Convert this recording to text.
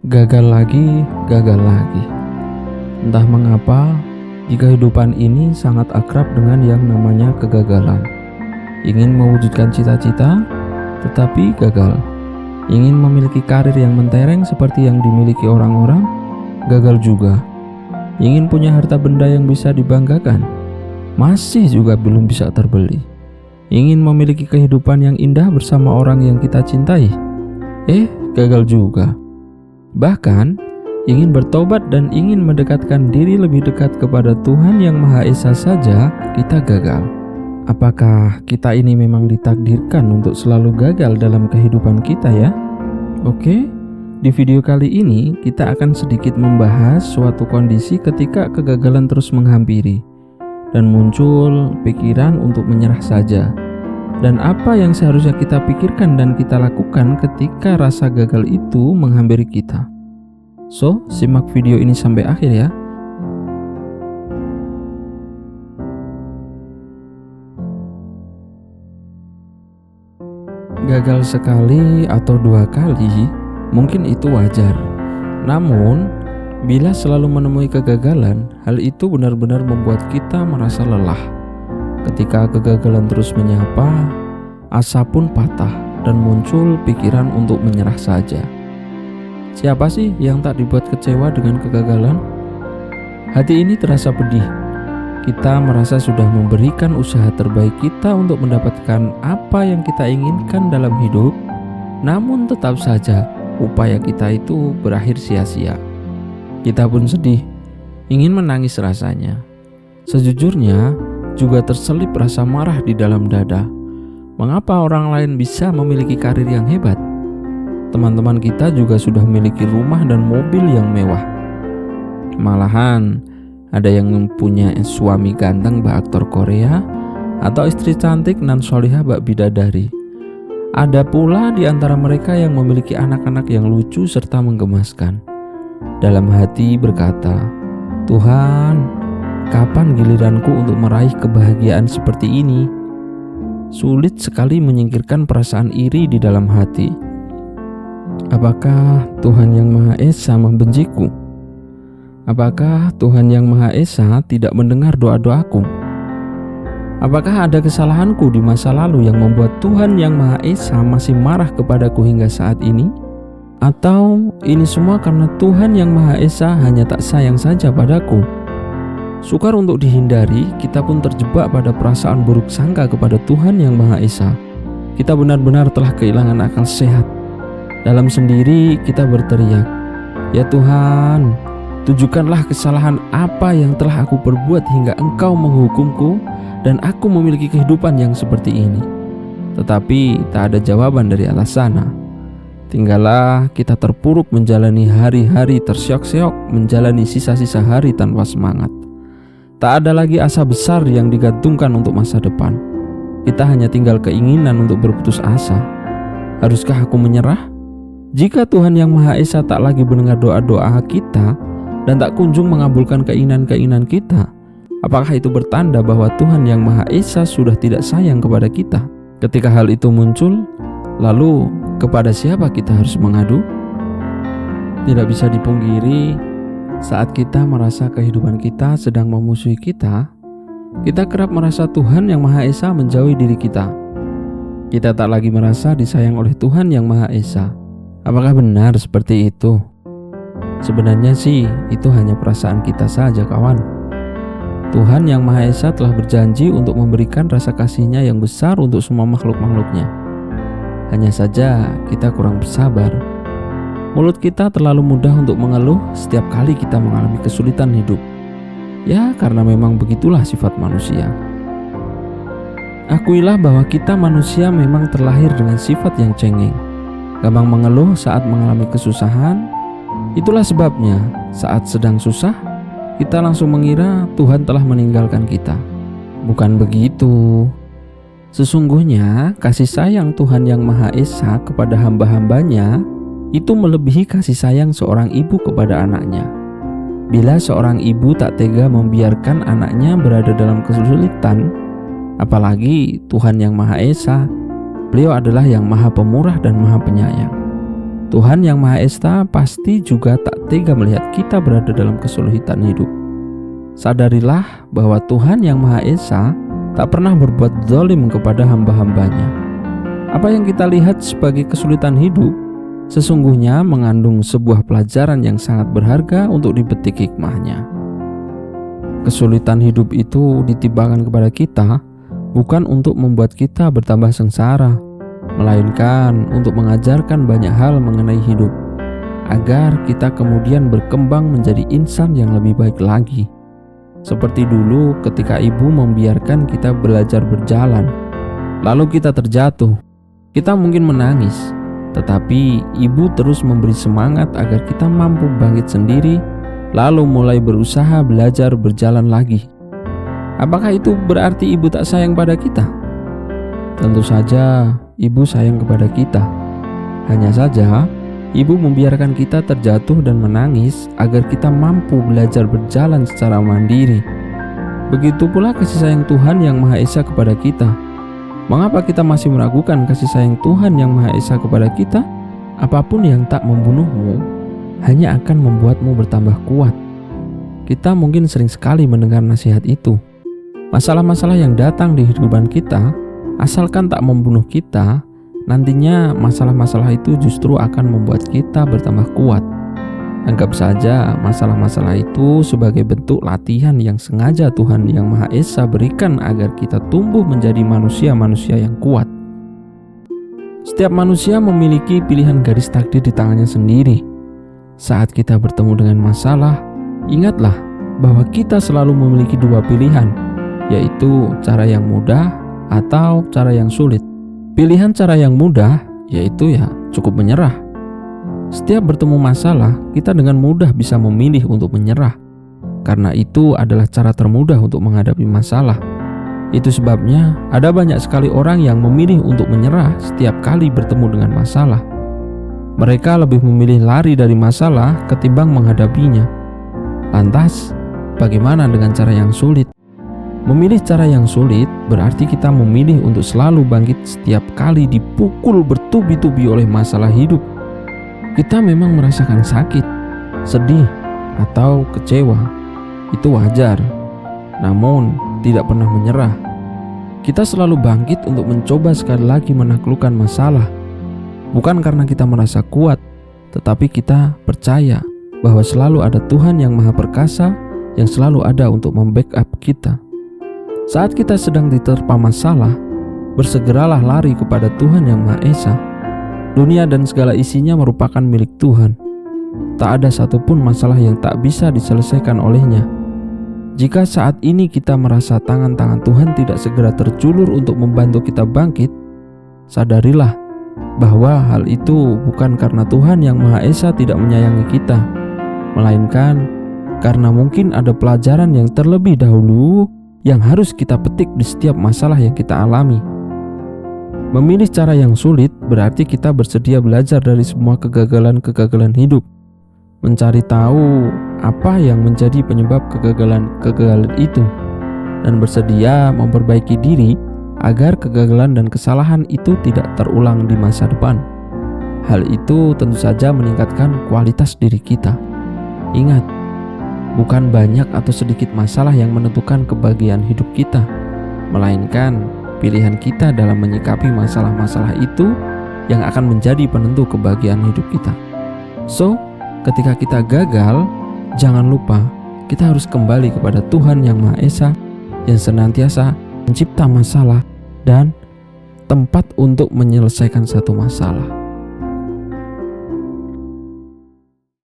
Gagal lagi, gagal lagi. Entah mengapa, di kehidupan ini sangat akrab dengan yang namanya kegagalan. Ingin mewujudkan cita-cita, tetapi gagal. Ingin memiliki karir yang mentereng seperti yang dimiliki orang-orang, gagal juga. Ingin punya harta benda yang bisa dibanggakan, masih juga belum bisa terbeli. Ingin memiliki kehidupan yang indah bersama orang yang kita cintai, gagal juga. Bahkan, ingin bertobat dan ingin mendekatkan diri lebih dekat kepada Tuhan yang Maha Esa saja, kita gagal. Apakah kita ini memang ditakdirkan untuk selalu gagal dalam kehidupan kita ya? Oke, di video kali ini kita akan sedikit membahas suatu kondisi ketika kegagalan terus menghampiri dan muncul pikiran untuk menyerah saja. Dan apa yang seharusnya kita pikirkan dan kita lakukan ketika rasa gagal itu menghampiri kita. So, simak video ini sampai akhir ya. Gagal sekali atau dua kali mungkin itu wajar. Namun, bila selalu menemui kegagalan, hal itu benar-benar membuat kita merasa lelah. Ketika kegagalan terus menyapa, asa pun patah dan muncul pikiran untuk menyerah saja. Siapa sih yang tak dibuat kecewa dengan kegagalan? Hati ini terasa pedih. Kita merasa sudah memberikan usaha terbaik kita untuk mendapatkan apa yang kita inginkan dalam hidup, namun tetap saja upaya kita itu berakhir sia-sia. Kita pun sedih, ingin menangis rasanya. Sejujurnya, juga terselip rasa marah di dalam dada. Mengapa orang lain bisa memiliki karir yang hebat? Teman-teman kita juga sudah memiliki rumah dan mobil yang mewah. Malahan, ada yang mempunyai suami ganteng bak aktor Korea atau istri cantik nan solihah bak bidadari. Ada pula di antara mereka yang memiliki anak-anak yang lucu serta menggemaskan. Dalam hati berkata, "Tuhan, kapan giliranku untuk meraih kebahagiaan seperti ini?" Sulit sekali menyingkirkan perasaan iri di dalam hati. Apakah Tuhan yang Maha Esa membenciku? Apakah Tuhan yang Maha Esa tidak mendengar doa-doaku? Apakah ada kesalahanku di masa lalu yang membuat Tuhan yang Maha Esa masih marah kepadaku hingga saat ini? Atau ini semua karena Tuhan yang Maha Esa hanya tak sayang saja padaku? Sukar untuk dihindari, kita pun terjebak pada perasaan buruk sangka kepada Tuhan yang Maha Esa. Kita benar-benar telah kehilangan akal sehat. Dalam sendiri kita berteriak, "Ya Tuhan, tunjukkanlah kesalahan apa yang telah aku perbuat hingga Engkau menghukumku dan aku memiliki kehidupan yang seperti ini." Tetapi tak ada jawaban dari atas sana. Tinggallah kita terpuruk menjalani hari-hari terseok-seok, menjalani sisa-sisa hari tanpa semangat. Tak ada lagi asa besar yang digantungkan untuk masa depan. Kita hanya tinggal keinginan untuk berputus asa. Haruskah aku menyerah? Jika Tuhan yang Maha Esa tak lagi mendengar doa-doa kita dan tak kunjung mengabulkan keinginan-keinginan kita, apakah itu bertanda bahwa Tuhan yang Maha Esa sudah tidak sayang kepada kita? Ketika hal itu muncul, lalu kepada siapa kita harus mengadu? Tidak bisa dipungkiri, saat kita merasa kehidupan kita sedang memusuhi kita kerap merasa Tuhan yang Maha Esa menjauhi diri kita. Kita tak lagi merasa disayang oleh Tuhan yang Maha Esa. Apakah benar seperti itu? Sebenarnya sih, itu hanya perasaan kita saja, kawan. Tuhan yang Maha Esa telah berjanji untuk memberikan rasa kasih-Nya yang besar untuk semua makhluk-makhluknya. Hanya saja kita kurang bersabar. Mulut kita terlalu mudah untuk mengeluh setiap kali kita mengalami kesulitan hidup. Ya, karena memang begitulah sifat manusia. Akuilah bahwa kita manusia memang terlahir dengan sifat yang cengeng, gampang mengeluh saat mengalami kesusahan. Itulah sebabnya saat sedang susah, kita langsung mengira Tuhan telah meninggalkan kita. Bukan begitu. Sesungguhnya kasih sayang Tuhan yang Maha Esa kepada hamba-hambanya itu melebihi kasih sayang seorang ibu kepada anaknya. Bila seorang ibu tak tega membiarkan anaknya berada dalam kesulitan, apalagi Tuhan yang Maha Esa, Beliau adalah yang Maha Pemurah dan Maha Penyayang. Tuhan yang Maha Esa pasti juga tak tega melihat kita berada dalam kesulitan hidup. Sadarilah bahwa Tuhan yang Maha Esa tak pernah berbuat zalim kepada hamba-hambanya. Apa yang kita lihat sebagai kesulitan hidup sesungguhnya mengandung sebuah pelajaran yang sangat berharga untuk dipetik hikmahnya. Kesulitan hidup itu ditimpakan kepada kita bukan untuk membuat kita bertambah sengsara, melainkan untuk mengajarkan banyak hal mengenai hidup, agar kita kemudian berkembang menjadi insan yang lebih baik lagi. Seperti dulu ketika ibu membiarkan kita belajar berjalan, lalu kita terjatuh. Kita mungkin menangis, tetapi ibu terus memberi semangat agar kita mampu bangkit sendiri, lalu mulai berusaha belajar berjalan lagi. Apakah itu berarti ibu tak sayang pada kita? Tentu saja ibu sayang kepada kita. Hanya saja ibu membiarkan kita terjatuh dan menangis agar kita mampu belajar berjalan secara mandiri. Begitu pula kasih sayang Tuhan yang Maha Esa kepada kita. Mengapa kita masih meragukan kasih sayang Tuhan yang Maha Esa kepada kita? Apapun yang tak membunuhmu hanya akan membuatmu bertambah kuat. Kita mungkin sering sekali mendengar nasihat itu. Masalah-masalah yang datang di kehidupan kita, asalkan tak membunuh kita, nantinya masalah-masalah itu justru akan membuat kita bertambah kuat. Anggap saja masalah-masalah itu sebagai bentuk latihan yang sengaja Tuhan yang Maha Esa berikan agar kita tumbuh menjadi manusia-manusia yang kuat. Setiap manusia memiliki pilihan garis takdir di tangannya sendiri. Saat kita bertemu dengan masalah, ingatlah bahwa kita selalu memiliki dua pilihan, yaitu cara yang mudah atau cara yang sulit. Pilihan cara yang mudah yaitu cukup menyerah. Setiap bertemu masalah, kita dengan mudah bisa memilih untuk menyerah, karena itu adalah cara termudah untuk menghadapi masalah. Itu sebabnya ada banyak sekali orang yang memilih untuk menyerah setiap kali bertemu dengan masalah. Mereka lebih memilih lari dari masalah ketimbang menghadapinya. Lantas, bagaimana dengan cara yang sulit? Memilih cara yang sulit berarti kita memilih untuk selalu bangkit setiap kali dipukul bertubi-tubi oleh masalah hidup. Kita memang merasakan sakit, sedih, atau kecewa. Itu wajar, namun tidak pernah menyerah. Kita selalu bangkit untuk mencoba sekali lagi menaklukkan masalah. Bukan karena kita merasa kuat, tetapi kita percaya bahwa selalu ada Tuhan yang Maha Perkasa yang selalu ada untuk membackup kita. Saat kita sedang diterpa masalah, bersegeralah lari kepada Tuhan yang Maha Esa. Dunia dan segala isinya merupakan milik Tuhan. Tak ada satupun masalah yang tak bisa diselesaikan olehnya. Jika saat ini kita merasa tangan-tangan Tuhan tidak segera terjulur untuk membantu kita bangkit, sadarilah bahwa hal itu bukan karena Tuhan yang Maha Esa tidak menyayangi kita, melainkan karena mungkin ada pelajaran yang terlebih dahulu yang harus kita petik di setiap masalah yang kita alami. Memilih cara yang sulit berarti kita bersedia belajar dari semua kegagalan-kegagalan hidup, mencari tahu apa yang menjadi penyebab kegagalan itu, dan bersedia memperbaiki diri agar kegagalan dan kesalahan itu tidak terulang di masa depan. Hal itu tentu saja meningkatkan kualitas diri kita. Ingat, bukan banyak atau sedikit masalah yang menentukan kebahagiaan hidup kita, melainkan pilihan kita dalam menyikapi masalah-masalah itu yang akan menjadi penentu kebahagiaan hidup kita. So, ketika kita gagal, jangan lupa kita harus kembali kepada Tuhan yang Maha Esa yang senantiasa mencipta masalah dan tempat untuk menyelesaikan satu masalah.